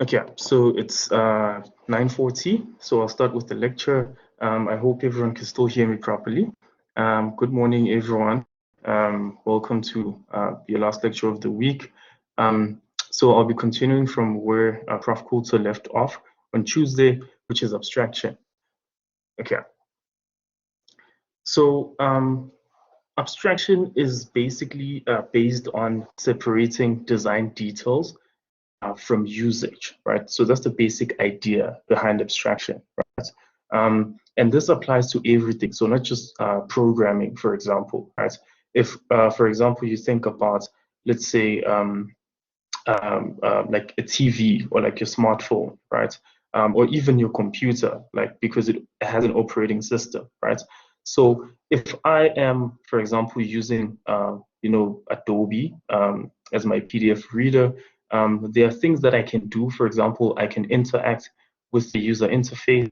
Okay, so it's 9:40, so I'll start with the lecture. I hope everyone can still hear me properly. Good morning, everyone. Welcome to your last lecture of the week. So I'll be continuing from where Prof. Coulter left off on Tuesday, which is abstraction. Okay, so abstraction is basically based on separating design details from usage, right? So that's the basic idea behind abstraction, right? And this applies to everything. So not just programming, for example, right? If, for example, you think about, let's say, like a TV or like your smartphone, right? Or even your computer, like because it has an operating system, right? So if I am, for example, using, Adobe as my PDF reader, there are things that I can do. For example, I can interact with the user interface.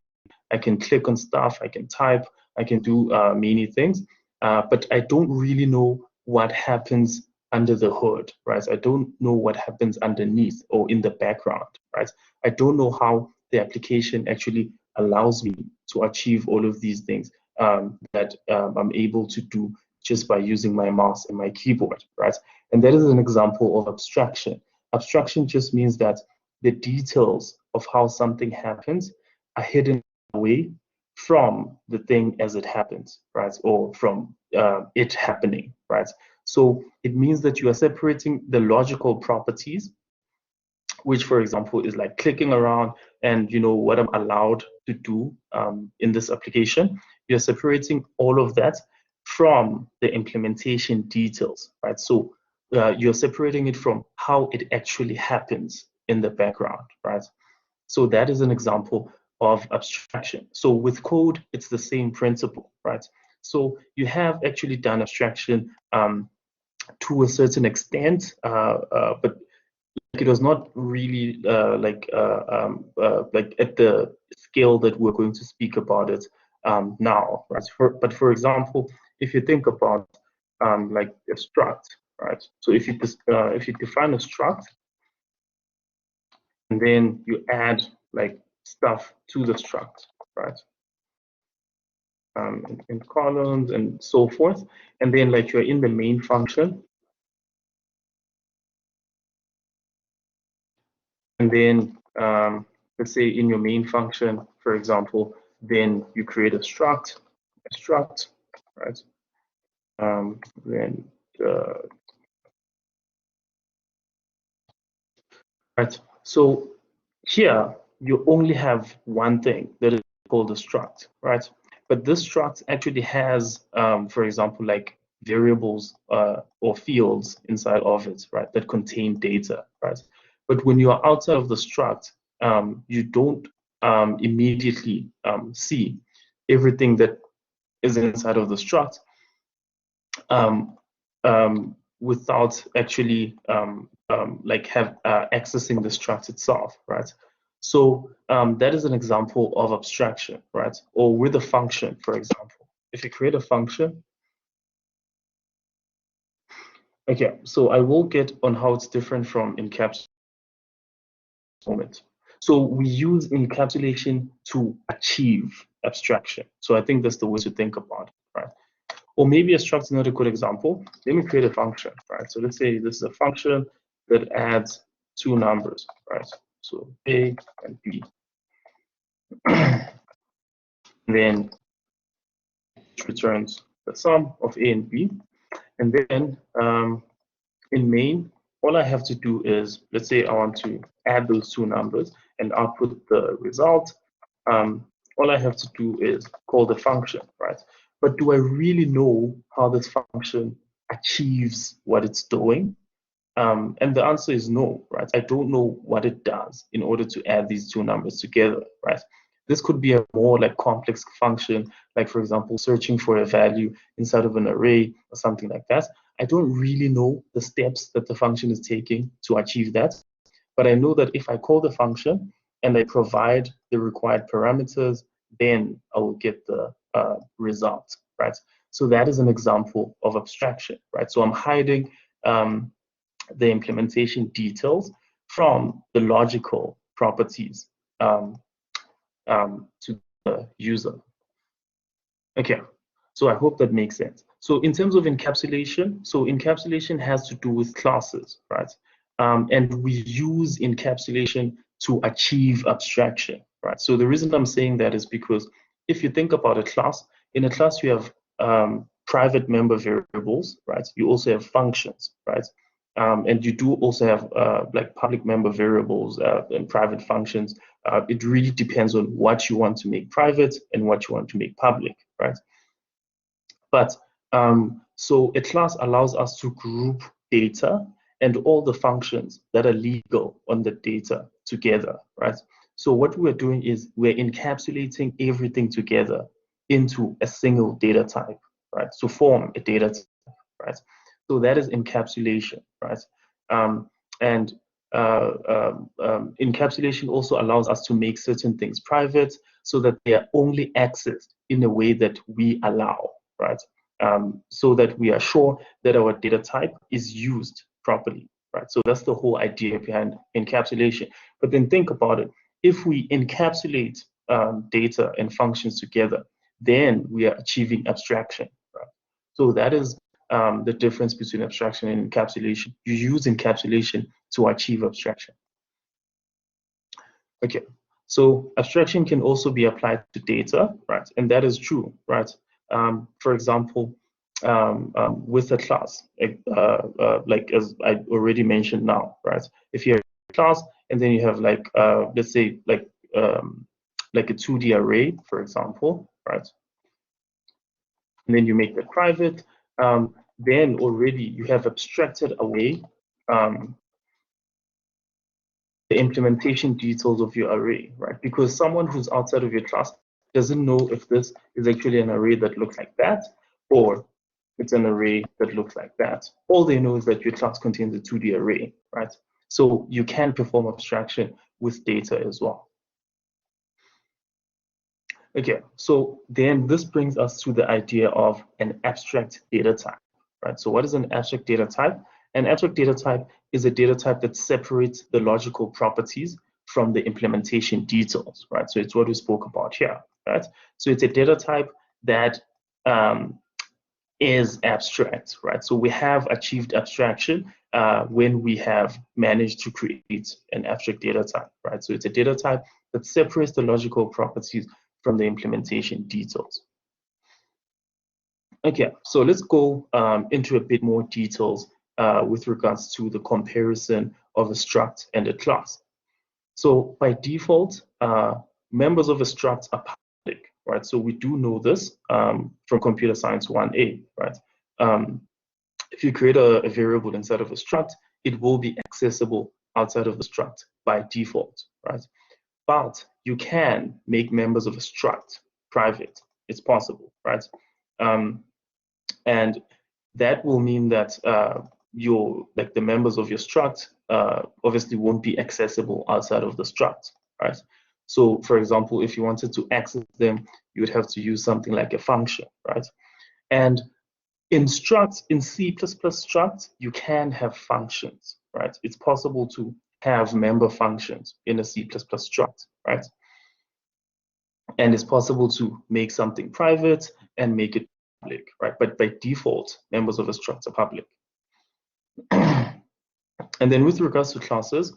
I can click on stuff. I can type. I can do many things, but I don't really know what happens under the hood, right? I don't know what happens underneath or in the background, right? I don't know how the application actually allows me to achieve all of these things that I'm able to do just by using my mouse and my keyboard, right? And that is an example of abstraction. Abstraction just means that the details of how something happens are hidden away from the thing as it happens, right? Or from it happening, right? So it means that you are separating the logical properties, which, for example, is like clicking around and what I'm allowed to do in this application. You're separating all of that from the implementation details, right? So you're separating it from how it actually happens in the background, right? So that is an example of abstraction. So with code, it's the same principle, right? So you have actually done abstraction to a certain extent, but it was not really like at the scale that we're going to speak about it now, right? But for example, if you think about like a struct, right? So if you define a struct and then you add like stuff to the struct, right? In columns and so forth, and then like you're in the main function, and then let's say in your main function, for example, then you create a struct, right? Then right. So here you only have one thing that is called a struct, right? But this struct actually has, for example, like variables or fields inside of it, right, that contain data, right? But when you are outside of the struct, you don't immediately see everything that is inside of the struct without actually like accessing the struct itself, right? So that is an example of abstraction, right? Or with a function, for example. If you create a function, okay, so I will get on how it's different from encapsulation moment. So we use encapsulation to achieve abstraction. So I think that's the way to think about it, right? Or maybe a struct is not a good example. Let me create a function, right? So let's say this is a function that adds two numbers, right? So A and B. Then it returns the sum of A and B. And then in main, all I have to do is, let's say I want to add those two numbers and output the result. All I have to do is call the function, right? But do I really know how this function achieves what it's doing? And the answer is no, right? I don't know what it does in order to add these two numbers together, right? This could be a more like complex function, like for example, searching for a value inside of an array or something like that. I don't really know the steps that the function is taking to achieve that, but I know that if I call the function and I provide the required parameters, then I will get the result, right? So that is an example of abstraction, right? So I'm hiding the implementation details from the logical properties to the user. Okay, so I hope that makes sense. So in terms of encapsulation, so encapsulation has to do with classes, right? And we use encapsulation to achieve abstraction, right? So the reason I'm saying that is because if you think about a class, in a class you have private member variables, right? You also have functions, right? And you do also have like public member variables and private functions. It really depends on what you want to make private and what you want to make public, right? But so a class allows us to group data and all the functions that are legal on the data together, right? So what we're doing is we're encapsulating everything together into a single data type, right? To form a data type, right? So that is encapsulation, right? And encapsulation also allows us to make certain things private so that they are only accessed in a way that we allow, right? So that we are sure that our data type is used properly, right? So that's the whole idea behind encapsulation. But then think about it. If we encapsulate data and functions together, then we are achieving abstraction, right? So that is the difference between abstraction and encapsulation. You use encapsulation to achieve abstraction. Okay, so abstraction can also be applied to data, right? And that is true, right? For example, with a class, like as I already mentioned now, right? If you have a class and then you have like, let's say like a 2D array, for example, right? And then you make that private, then already you have abstracted away the implementation details of your array, right? Because someone who's outside of your class doesn't know if this is actually an array that looks like that, or it's an array that looks like that. All they know is that your class contains a 2D array, right? So you can perform abstraction with data as well. Okay, so then this brings us to the idea of an abstract data type, right? So what is an abstract data type? An abstract data type is a data type that separates the logical properties from the implementation details, right? So it's what we spoke about here, right? So it's a data type that is abstract, right? So we have achieved abstraction when we have managed to create an abstract data type, right? So it's a data type that separates the logical properties from the implementation details. Okay, so let's go into a bit more details with regards to the comparison of a struct and a class. So by default, members of a struct are public, right? So we do know this from Computer Science 1A, right? If you create a variable inside of a struct, it will be accessible outside of the struct by default, right? But you can make members of a struct private. It's possible, right? And that will mean that the members of your struct obviously won't be accessible outside of the struct, right? So for example, if you wanted to access them, you would have to use something like a function, right? And in structs, in C++ structs, you can have functions, right? It's possible to have member functions in a C++ struct, right? And it's possible to make something private and make it public, right? But by default, members of a struct are public. And then with regards to classes,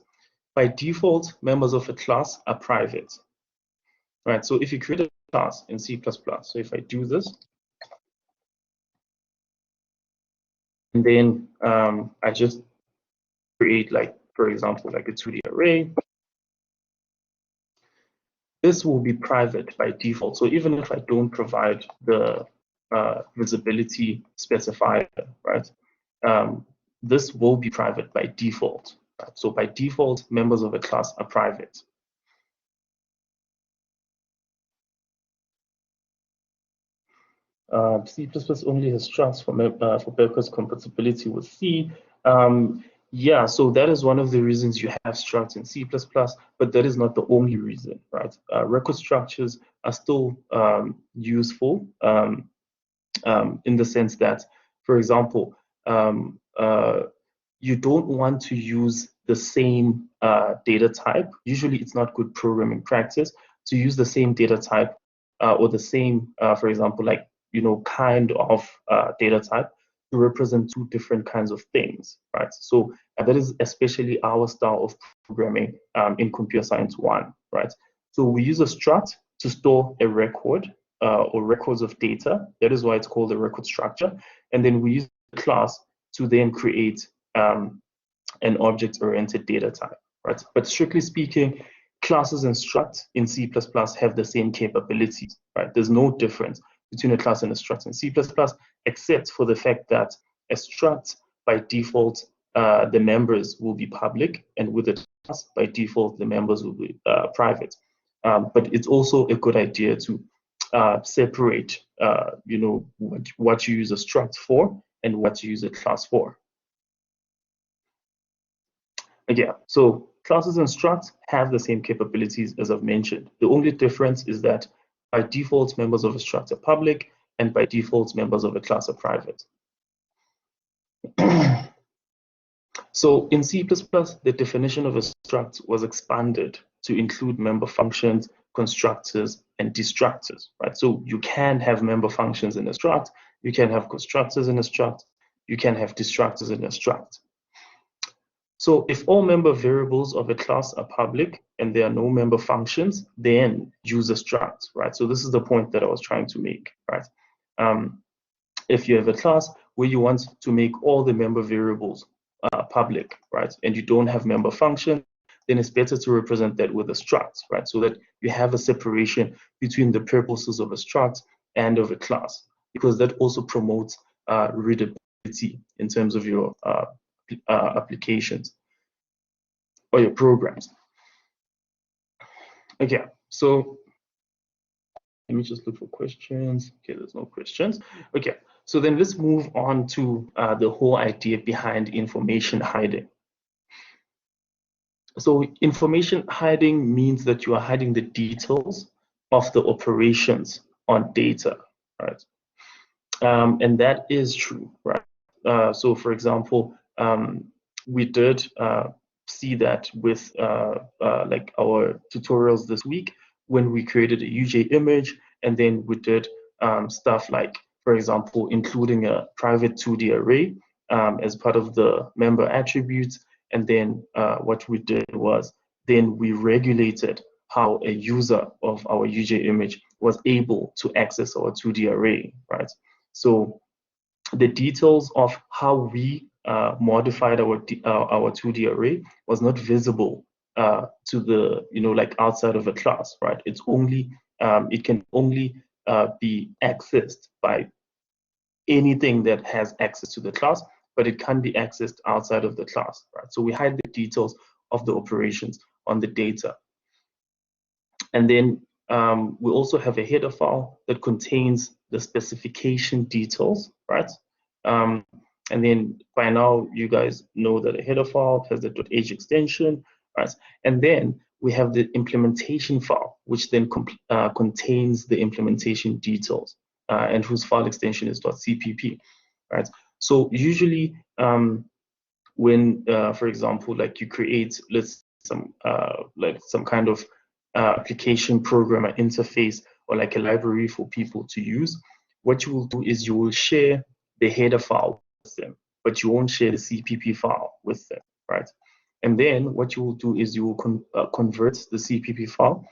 by default, members of a class are private, right? So if you create a class in C++, so if I do this, and then I just create, like, for example, like a 2D array, this will be private by default. So even if I don't provide the visibility specifier, right, this will be private by default. Right? So by default, members of a class are private. C++ only has structs for backwards compatibility with C. Yeah, so that is one of the reasons you have structs in C++, but that is not the only reason, right? Record structures are still useful in the sense that, for example, you don't want to use the same data type. Usually it's not good programming practice to use the same data type or the same, for example, like, kind of data type to represent two different kinds of things, right? So that is especially our style of programming in Computer Science 1, right? So we use a struct to store a record or records of data. That is why it's called a record structure. And then we use a class to then create an object-oriented data type, right? But strictly speaking, classes and structs in C++ have the same capabilities, right? There's no difference between a class and a struct in C++, except for the fact that a struct, by default, the members will be public, and with a class, by default, the members will be private. But it's also a good idea to separate, what you use a struct for and what you use a class for. Again, so classes and structs have the same capabilities as I've mentioned. The only difference is that by default, members of a struct are public, and by default, members of a class are private. So in C++, the definition of a struct was expanded to include member functions, constructors, and destructors, right? So you can have member functions in a struct, you can have constructors in a struct, you can have destructors in a struct. So if all member variables of a class are public and there are no member functions, then use a struct, right? So this is the point that I was trying to make, right? If you have a class where you want to make all the member variables public, right, and you don't have member function, then it's better to represent that with a struct, right? So that you have a separation between the purposes of a struct and of a class, because that also promotes readability in terms of your applications or your programs. Okay, so let me just look for questions. Okay, there's no questions. Okay, so then let's move on to the whole idea behind information hiding. So information hiding means that you are hiding the details of the operations on data, right? And that is true, right? So for example, we did see that with like our tutorials this week, when we created a UJ image, and then we did stuff like, for example, including a private 2D array as part of the member attributes. And then what we did was then we regulated how a user of our UJ image was able to access our 2D array, right? So the details of how we modified our 2D array was not visible to the, like outside of a class, right? It's only, it can only be accessed by anything that has access to the class, but it can be accessed outside of the class, right? So we hide the details of the operations on the data. And then we also have a header file that contains the specification details, right? And then by now, you guys know that a header file has the .h extension, right? And then we have the implementation file, which then contains the implementation details, and whose file extension is .cpp, right? So usually, when, for example, like you create, some kind of application programmer interface or like a library for people to use, what you will do is you will share the header file with them, but you won't share the CPP file with them, right? And then what you will do is you will convert the CPP file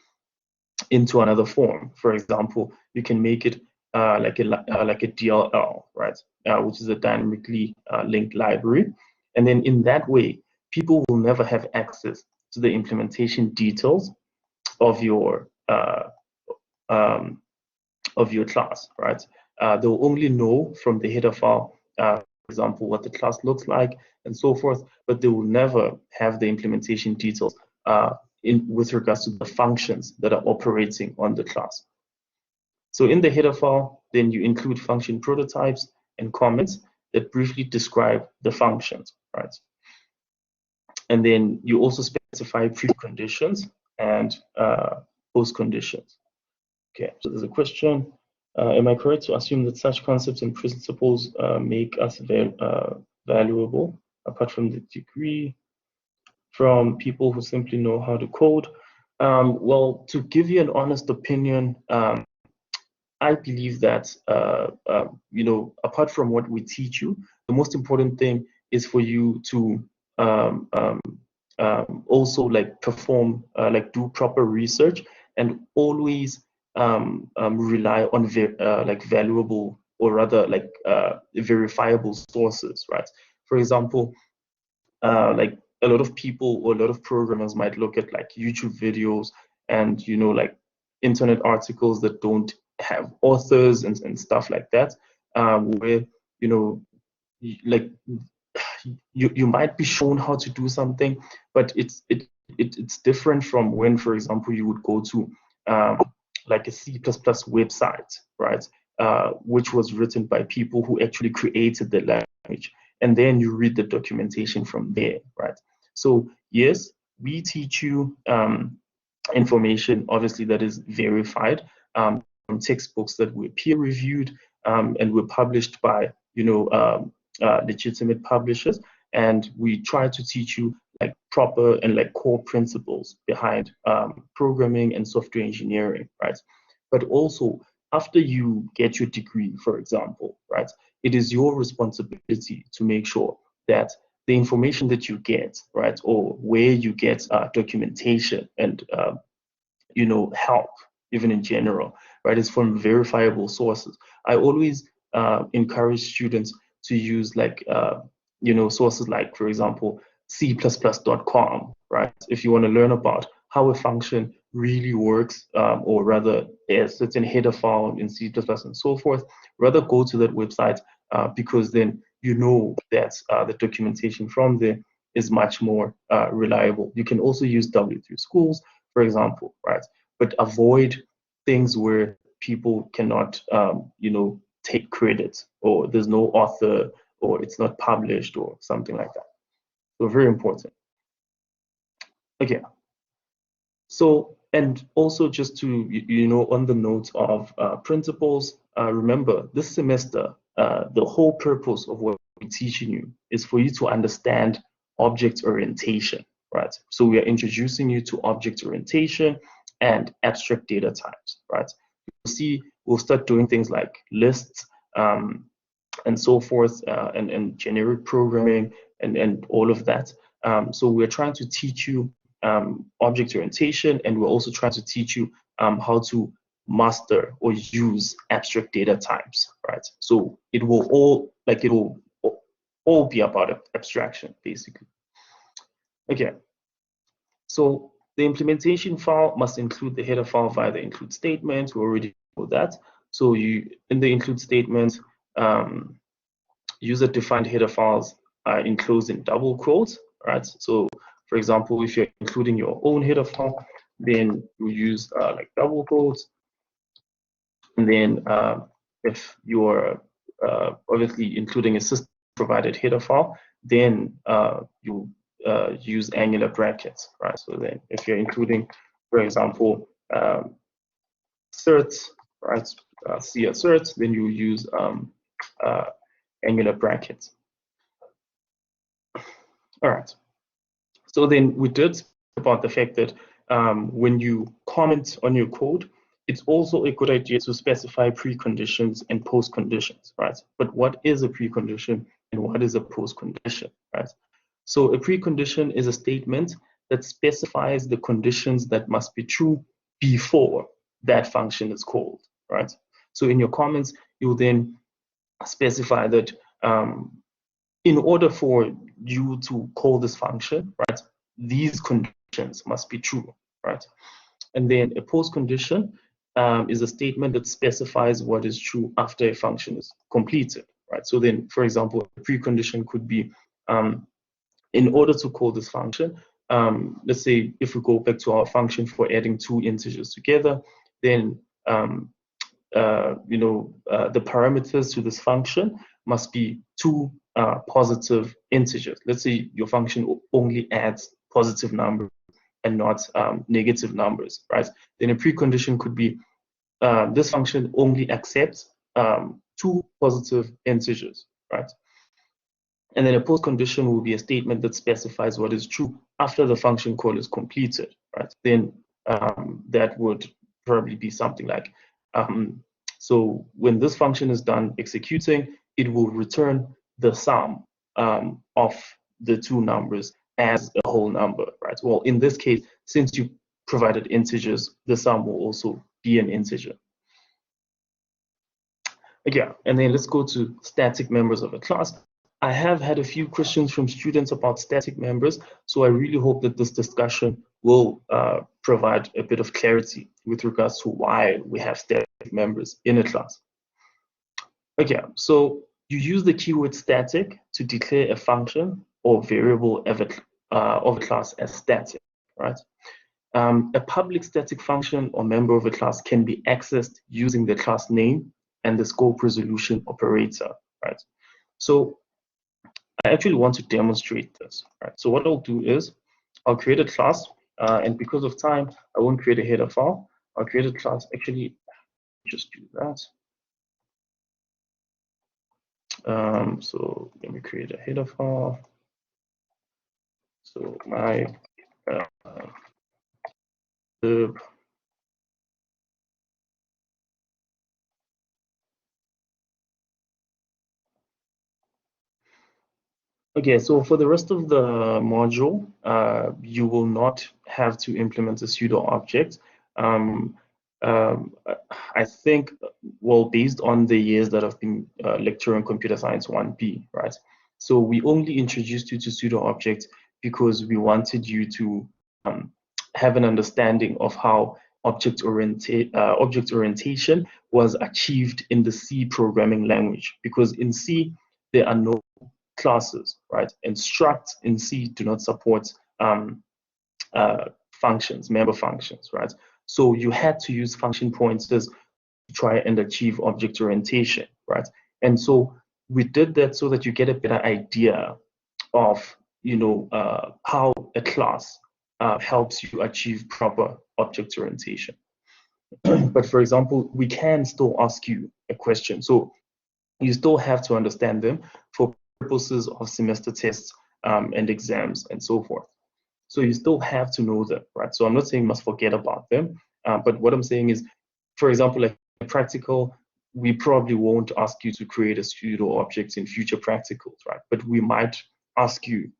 into another form. For example, you can make it like a DLL, right? Which is a dynamically linked library. And then in that way, people will never have access to the implementation details of your class, right? They'll only know from the header file, for example, what the class looks like and so forth, but they will never have the implementation details with regards to the functions that are operating on the class. So in the header file, then you include function prototypes and comments that briefly describe the functions, right? And then you also specify preconditions and post conditions. Okay, so there's a question. Am I correct to assume that such concepts and principles make us valuable, apart from the degree? from people who simply know how to code. Well, to give you an honest opinion, I believe that apart from what we teach you, the most important thing is for you to also like perform, like do proper research and always rely on like valuable or rather like verifiable sources, right? For example, like a lot of people or a lot of programmers might look at like YouTube videos and like internet articles that don't have authors and stuff like that, where you know like you might be shown how to do something, but it's different from when, for example, you would go to like a C++ website, right? Which was written by people who actually created the language, and then you read the documentation from there, right? So yes, we teach you information, obviously, that is verified from textbooks that were peer reviewed and were published by legitimate publishers, and we try to teach you like proper and like core principles behind programming and software engineering, right? But also, after you get your degree, for example, right, it is your responsibility to make sure that the information that you get, right, or where you get documentation and help, even in general, right, is from verifiable sources. I always encourage students to use like sources like, for example, C++.com, right? If you want to learn about how a function really works, or rather a certain header file in C++ and so forth, rather go to that website because then you know that the documentation from there is much more reliable. You can also use W3 Schools, for example, right? But avoid things where people cannot, take credit, or there's no author, or it's not published, or something like that. So very important. Okay. So, and also just to, on the note of principles, remember this semester, the whole purpose of what we're teaching you is for you to understand object orientation, right? So we are introducing you to object orientation and abstract data types, right? You'll see, we'll start doing things like lists and so forth, and generic programming and all of that. So we're trying to teach you object orientation, and we're also trying to teach you how to master or use abstract data types, right? So it will all be about abstraction, basically. Okay, so the implementation file must include the header file via the include statement. We already know that. So you, in the include statement, user-defined header files are enclosed in double quotes, right? So for example, if you're including your own header file, then you use like double quotes. And then if you're obviously including a system-provided header file, then you use angular brackets, right? So then if you're including, for example, certs, right, C asserts, then you use angular brackets. All right. So then we did speak about the fact that when you comment on your code, it's also a good idea to specify preconditions and postconditions, right? But what is a precondition and what is a postcondition, right? So a precondition is a statement that specifies the conditions that must be true before that function is called, right? So in your comments, you then specify that in order for you to call this function, right, these conditions must be true, right? And then a postcondition is a statement that specifies what is true after a function is completed, right? So then, for example, a precondition could be, in order to call this function, let's say if we go back to our function for adding two integers together, then the parameters to this function must be two positive integers. Let's say your function only adds positive numbers and not negative numbers, right? Then a precondition could be this function only accepts two positive integers, right? And then a post condition will be a statement that specifies what is true after the function call is completed, right? Then that would probably be something like, so when this function is done executing, it will return the sum of the two numbers as a whole number, right? Well, in this case, since you provided integers, the sum will also be an integer. Yeah, and then let's go to static members of a class. I have had a few questions from students about static members, so I really hope that this discussion will provide a bit of clarity with regards to why we have static members in a class. Okay, so you use the keyword static to declare a function or variable of a class as static, right? A public static function or member of a class can be accessed using the class name and the scope resolution operator, right? So I actually want to demonstrate this, right? So what I'll do is I'll create a class, and because of time, I won't create a header file. I'll create a class, actually, just do that. So let me create a header file. So my lib. Okay, so for the rest of the module, you will not have to implement a pseudo object. I think, well, based on the years that I've been lecturing computer science 1B, right? So we only introduced you to pseudo objects because we wanted you to have an understanding of how object orientation was achieved in the C programming language. Because in C, there are no classes, right? And structs in C do not support functions, member functions, right? So you had to use function pointers to try and achieve object orientation, right? And so we did that so that you get a better idea of, how a class helps you achieve proper object orientation. But for example, we can still ask you a question. So you still have to understand them for purposes of semester tests and exams and so forth. So you still have to know them, right? So I'm not saying you must forget about them, but what I'm saying is, for example, like practical, we probably won't ask you to create a pseudo object in future practicals, right? But we might ask you,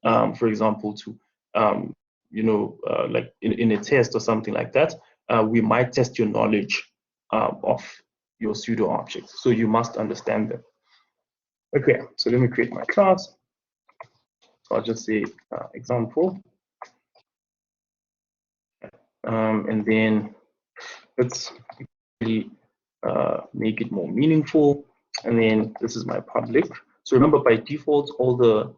for example, to, like in a test or something like that, we might test your knowledge of your pseudo objects. So you must understand them. Okay, so let me create my class. So I'll just say example. And then let's really make it more meaningful. And then this is my public. So remember, by default, all the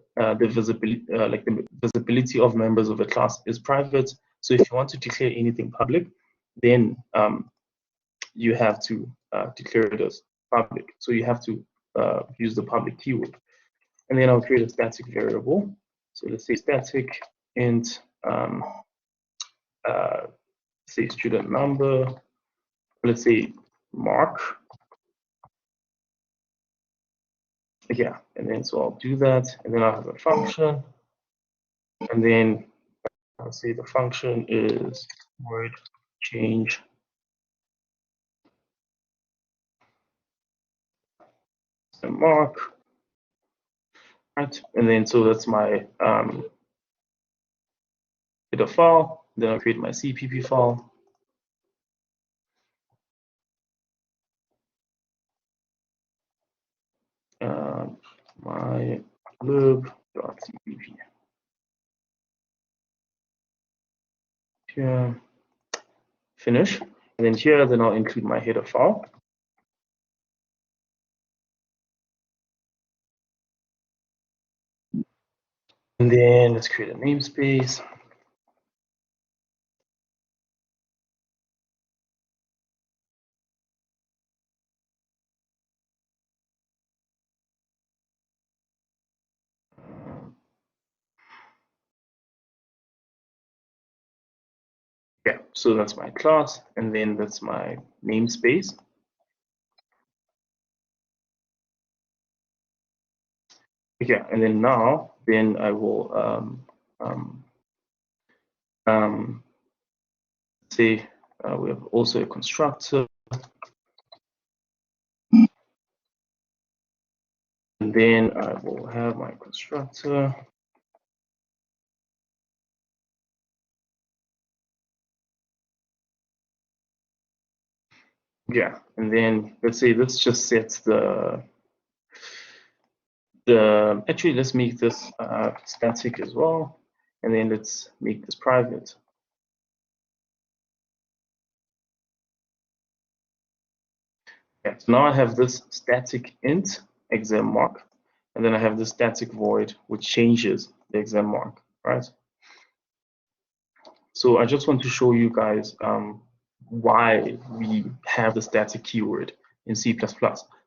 visibility, the visibility of members of a class is private. So if you want to declare anything public, then you have to declare it as public. So you have to use the public keyword. And then I'll create a static variable. So let's say static int, say student number, let's say mark. Yeah, and then so I'll do that, and then I'll have a function, and then I'll say the function is word change the mark, right? And then so that's my header file. Then I'll create my CPP file. My lib.cpp. Here, finish. And then here, then I'll include my header file. And then let's create a namespace. Yeah, so that's my class, and then that's my namespace. Okay, and then now, then I will say we have also a constructor, and then I will have my constructor. Yeah, and then let's say this just sets the actually let's make this static as well, and then let's make this private. Yeah, so now I have this static int exam mark, and then I have this static void which changes the exam mark, right? So I just want to show you guys why we have the static keyword in C++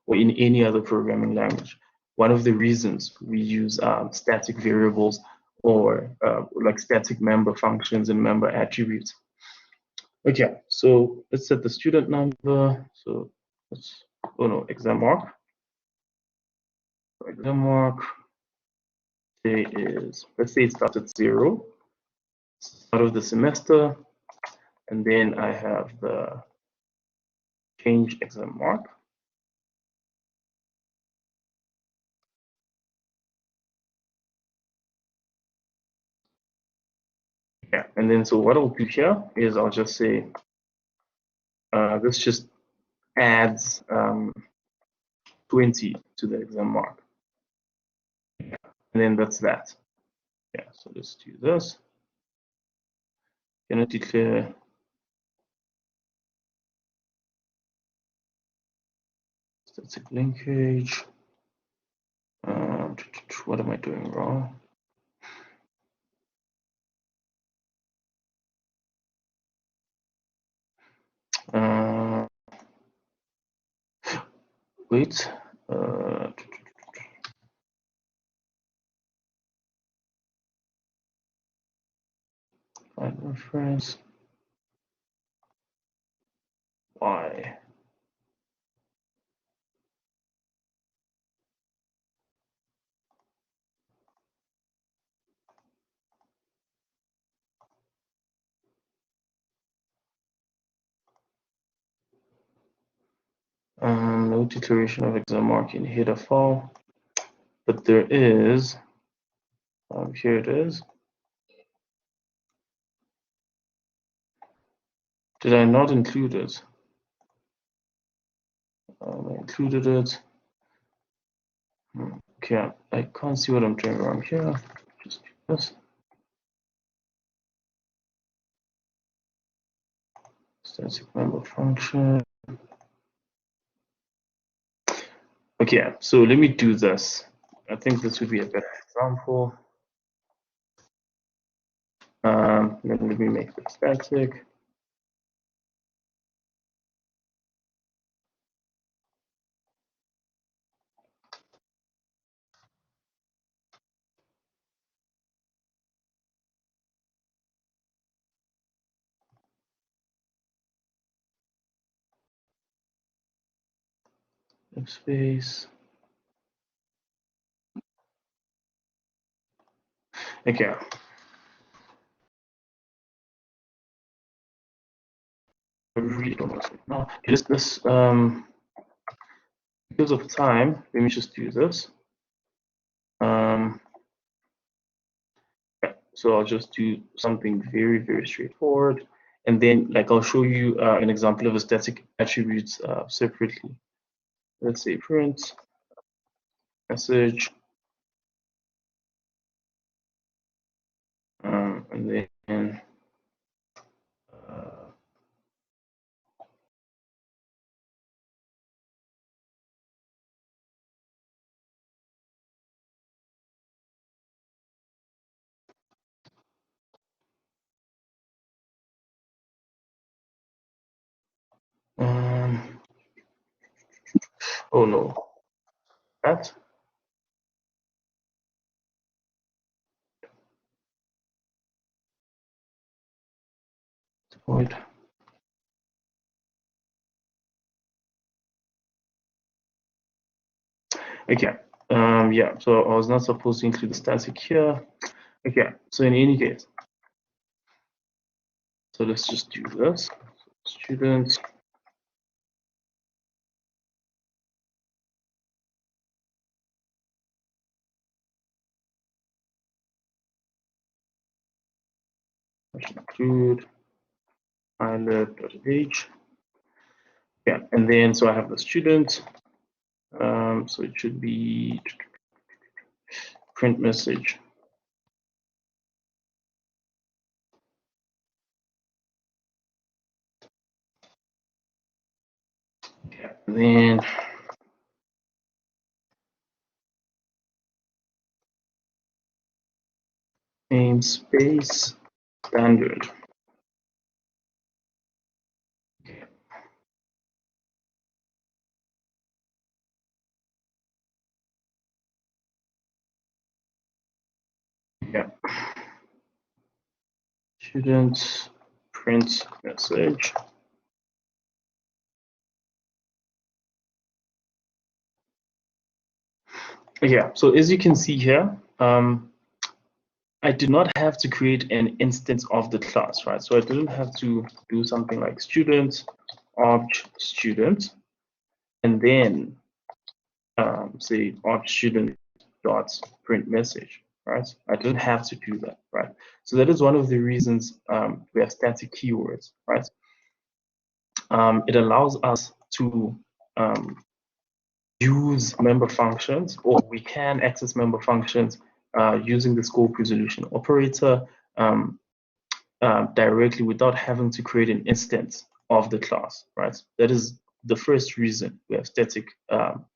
or in any other programming language. One of the reasons we use static variables or like static member functions and member attributes. Okay, so let's set the student number. So let's, oh no, exam mark. Exam mark is, let's say it starts at 0, start of the semester, and then I have the change exam mark. Yeah, and then so what I'll do here is I'll just say this just adds 20 to the exam mark. Yeah, and then that's that. Yeah, so let's do this. Gonna declare static linkage. What am I doing wrong? Wait. Find reference. Why? No declaration of exam mark in header file, but there is. Here it is. Did I not include it? I included it. Okay, I can't see what I'm doing wrong here. Just do this. Static member function. Okay, so let me do this. I think this would be a better example. Let me make this static. Space. Okay. I really don't want to now. Just this because of time, let me just do this. So I'll just do something very, very straightforward. And then like I'll show you an example of a static attributes separately. Let's say print message. And then oh no, that. Void. Okay, Yeah, so I was not supposed to include the static here. Okay, so in any case, so let's just do this. Students. Include pilot.h. Yeah, and then so I have the student. So it should be print message. Yeah, and then namespace standard. Yeah. Student print message. Yeah, so as you can see here, I did not have to create an instance of the class, right? So I didn't have to do something like student, obj student, and then say obj student dot print message, right? I didn't have to do that, right? So that is one of the reasons we have static keywords, right? It allows us to use member functions, or we can access member functions using the scope resolution operator directly without having to create an instance of the class, right? That is the first reason we have static um,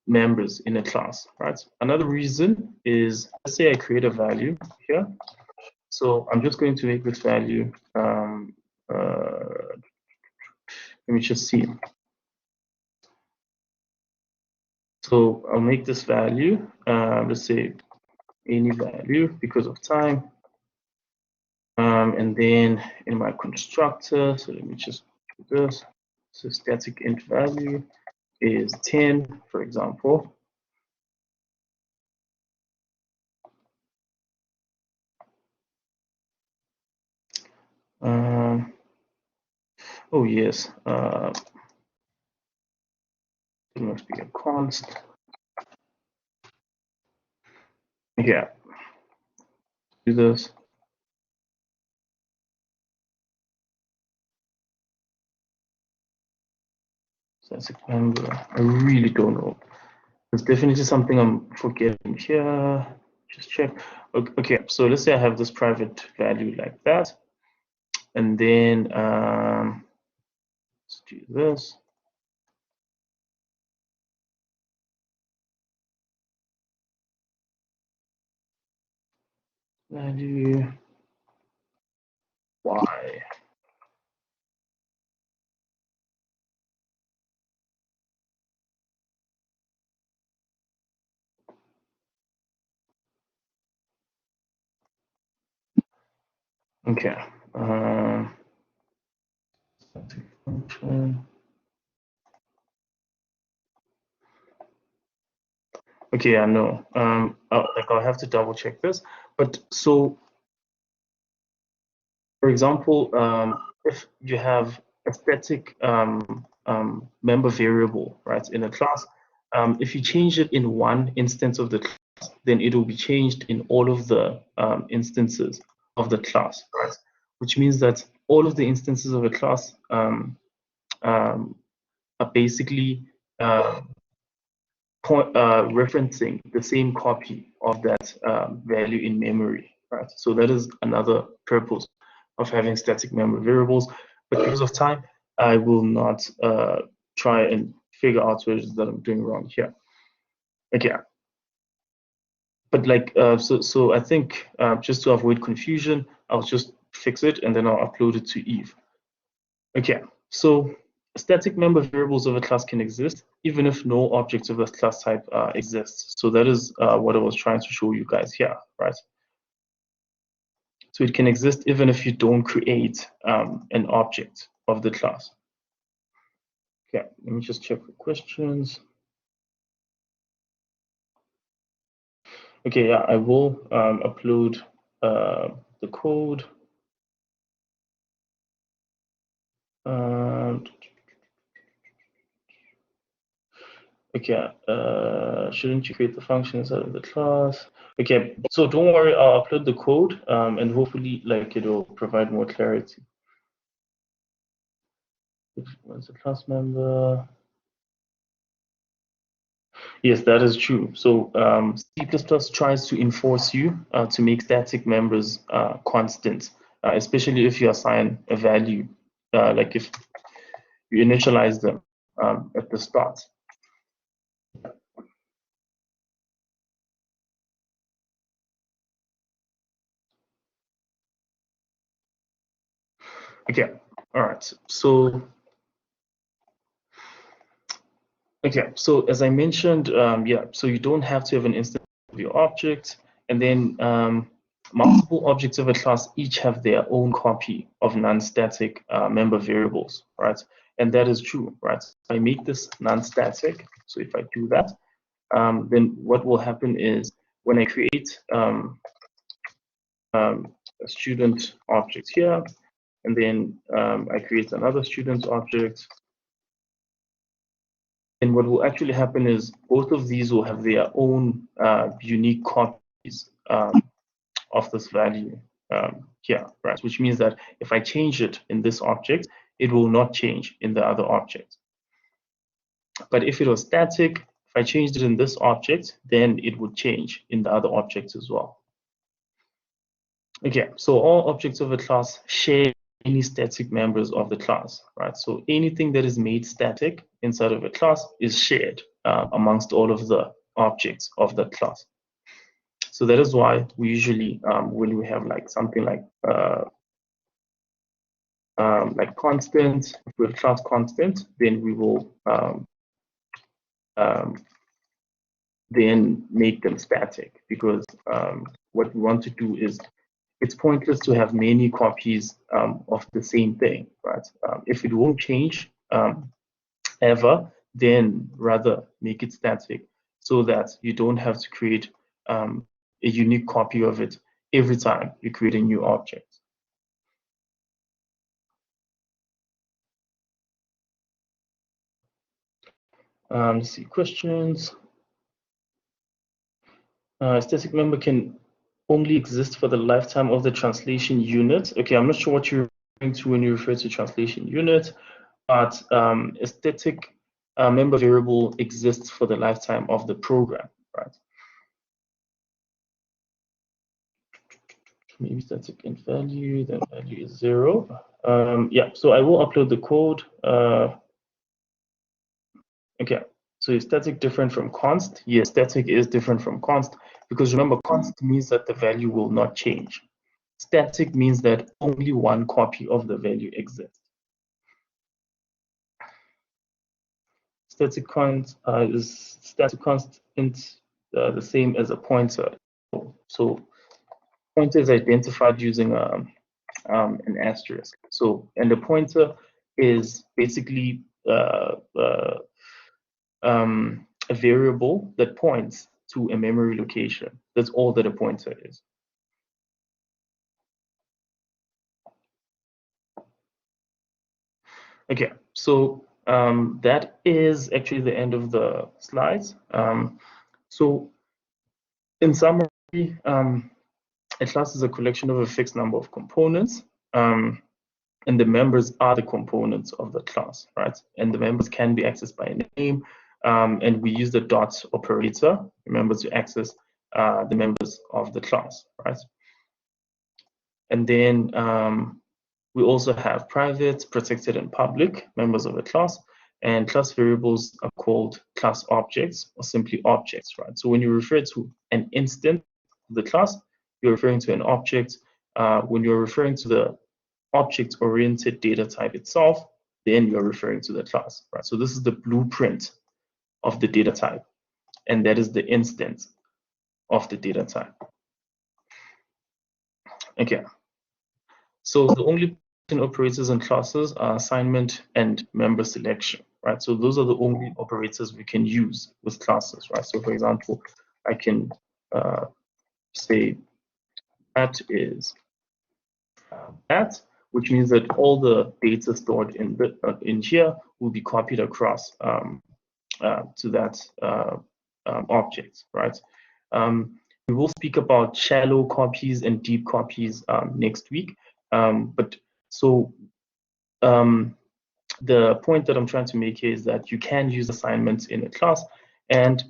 members in a class, right? Another reason is, let's say I create a value here. So I'm just going to make this value, let me just see. So I'll make this value, let's say any value because of time. And then in my constructor, so let me just do this. So static int value is 10, for example. Oh yes, it must be a const. Yeah, do this. Static member. I really don't know. There's definitely something I'm forgetting here. Just check. Okay, so let's say I have this private value like that, and then let's do this. Value y. Okay. Static function. Okay, I know. Like I'll have to double check this. But so, for example, if you have a static member variable, right, in a class, if you change it in one instance of the class, then it will be changed in all of the instances of the class, right? Which means that all of the instances of a class are basically referencing the same copy of that value in memory, right? So that is another purpose of having static memory variables. But because of time, I will not try and figure out what it is that I'm doing wrong here. Okay. But like, so I think just to avoid confusion, I'll just fix it and then I'll upload it to Eve. Okay, so static member variables of a class can exist even if no objects of that class type exists. So that is what I was trying to show you guys here, right? So it can exist even if you don't create an object of the class. Okay, let me just check for questions. Okay, yeah, I will upload the code. Okay, shouldn't you create the functions out of the class? Okay, so don't worry, I'll upload the code and hopefully like it'll provide more clarity. What's a class member? Yes, that is true. So C++ tries to enforce you to make static members constant, especially if you assign a value, like if you initialize them at the start. Okay, all right. So, okay, so as I mentioned, yeah, so you don't have to have an instance of your object, and then multiple objects of a class each have their own copy of non-static member variables, right? And that is true, right? If I make this non-static, so if I do that, then what will happen is when I create a student object here, and then I create another student object, and what will actually happen is both of these will have their own unique copies of this value here, right? Which means that if I change it in this object, it will not change in the other object. But if it was static, if I changed it in this object, then it would change in the other objects as well. Okay, so all objects of a class share any static members of the class, right? So anything that is made static inside of a class is shared amongst all of the objects of that class. So that is why we usually, when we have like something like constant, if we have class constant, then we will then make them static, because what we want to do is, it's pointless to have many copies of the same thing, right? If it won't change ever, then rather make it static so that you don't have to create a unique copy of it every time you create a new object. Let's see, questions. Static member can only exist for the lifetime of the translation unit. Okay, I'm not sure what you're referring to when you refer to translation unit, but a static member variable exists for the lifetime of the program, right? Maybe static int value, then value is 0. Yeah, so I will upload the code. Okay, so is static different from const? Yes, static is different from const, because remember, const means that the value will not change. Static means that only one copy of the value exists. Static const is static constant the same as a pointer. So pointer is identified using an asterisk. So, and the pointer is basically a variable that points to a memory location. That's all that a pointer is. Okay, so that is actually the end of the slides. So in summary, a class is a collection of a fixed number of components, and the members are the components of the class, right? And the members can be accessed by a name, and we use the dot operator, remember, to access the members of the class, right? And then we also have private, protected, and public members of a class. And class variables are called class objects, or simply objects, right? So when you refer to an instance of the class, you're referring to an object. When you're referring to the object-oriented data type itself, then you're referring to the class, right? So this is the blueprint of the data type, and that is the instance of the data type. Okay. So the only operators and classes are assignment and member selection, right? So those are the only operators we can use with classes, right? So for example, I can say that is that, which means that all the data stored in here will be copied across to that object, right? We will speak about shallow copies and deep copies next week. But so the point that I'm trying to make here is that you can use assignments in a class, and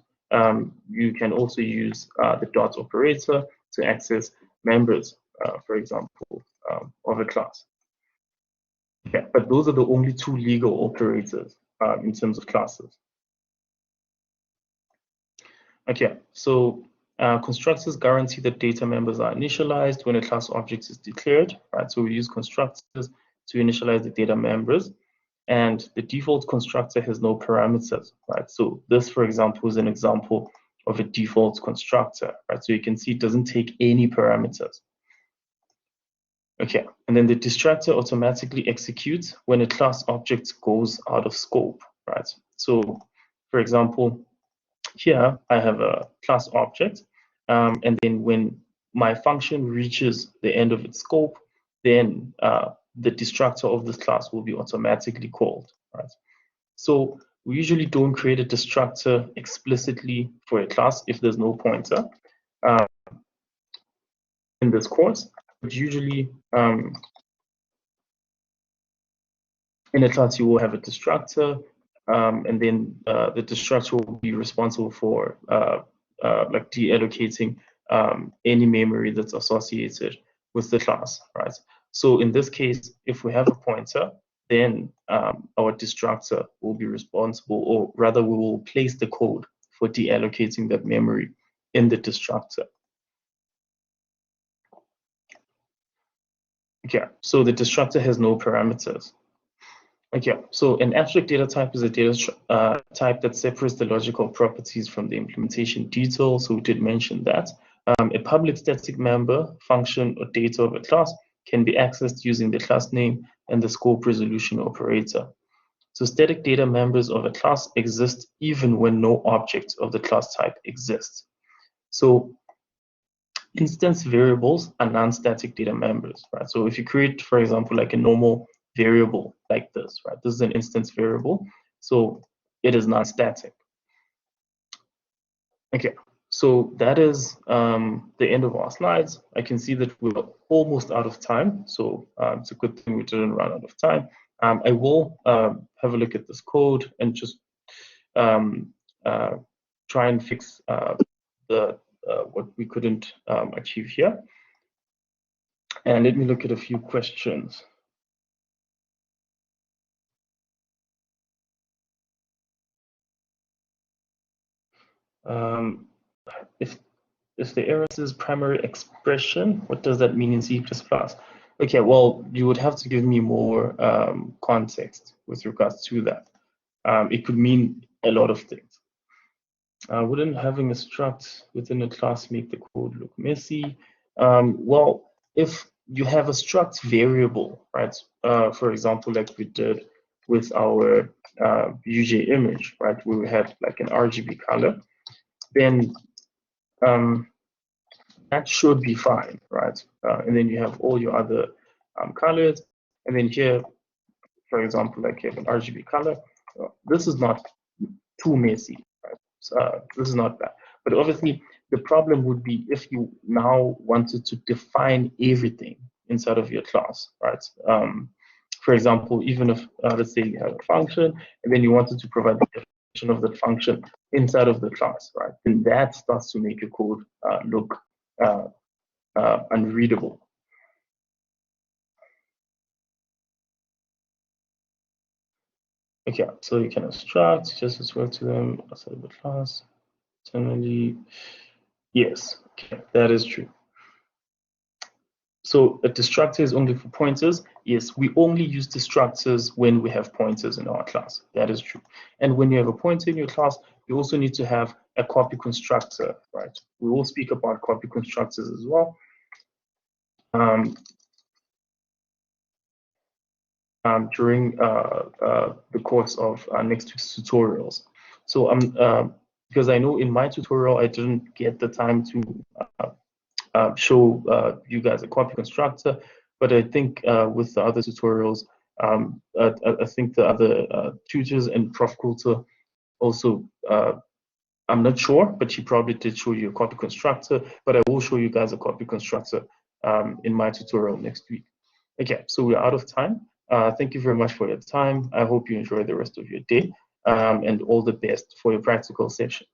you can also use the dot operator to access members, for example, of a class. Yeah, but those are the only two legal operators in terms of classes. Okay, so constructors guarantee that data members are initialized when a class object is declared, right? So we use constructors to initialize the data members, and the default constructor has no parameters, right? So this, for example, is an example of a default constructor, right? So you can see it doesn't take any parameters. Okay, and then the destructor automatically executes when a class object goes out of scope, right? So, for example, here I have a class object, and then when my function reaches the end of its scope, then the destructor of this class will be automatically called, right? So we usually don't create a destructor explicitly for a class if there's no pointer in this course, but usually in a class you will have a destructor, and then the destructor will be responsible for like deallocating any memory that's associated with the class, right? So in this case, if we have a pointer, then our destructor will be responsible, or rather we will place the code for deallocating that memory in the destructor. Okay, so the destructor has no parameters. Okay, so an abstract data type is a data type that separates the logical properties from the implementation details. So we did mention that. A public static member, function, or data of a class can be accessed using the class name and the scope resolution operator. So static data members of a class exist even when no object of the class type exists. So instance variables are non-static data members, right? So if you create, for example, like a normal variable like this, right? This is an instance variable, so it is non-static. Okay, so that is the end of our slides. I can see that we're almost out of time, so it's a good thing we didn't run out of time. I will have a look at this code and just try and fix what we couldn't achieve here. And let me look at a few questions. If the error says primary expression, what does that mean in C++? Okay, well, you would have to give me more context with regards to that. It could mean a lot of things. Wouldn't having a struct within a class make the code look messy? Well, if you have a struct variable, right? For example, like we did with our UJ image, right? Where we had like an RGB color, then that should be fine, right? And then you have all your other colors, and then here, for example, like you have an RGB color. This is not too messy, right? This is not bad. But obviously, the problem would be if you now wanted to define everything inside of your class, right? For example, even if, let's say you have a function, and then you wanted to provide the definition of that function inside of the class, right? Then that starts to make your code look unreadable. Okay, so you can abstract just as well to them outside of the class. Generally, yes, okay, that is true. So a destructor is only for pointers. Yes, we only use destructors when we have pointers in our class. That is true. And when you have a pointer in your class, you also need to have a copy constructor, right? We will speak about copy constructors as well. During the course of next week's tutorials. So because I know in my tutorial I didn't get the time to show you guys a copy constructor, but I think with the other tutorials, I think the other tutors and Prof. Coulter also, I'm not sure, but she probably did show you a copy constructor, but I will show you guys a copy constructor in my tutorial next week. Okay, so we're out of time. Thank you very much for your time. I hope you enjoy the rest of your day, and all the best for your practical session.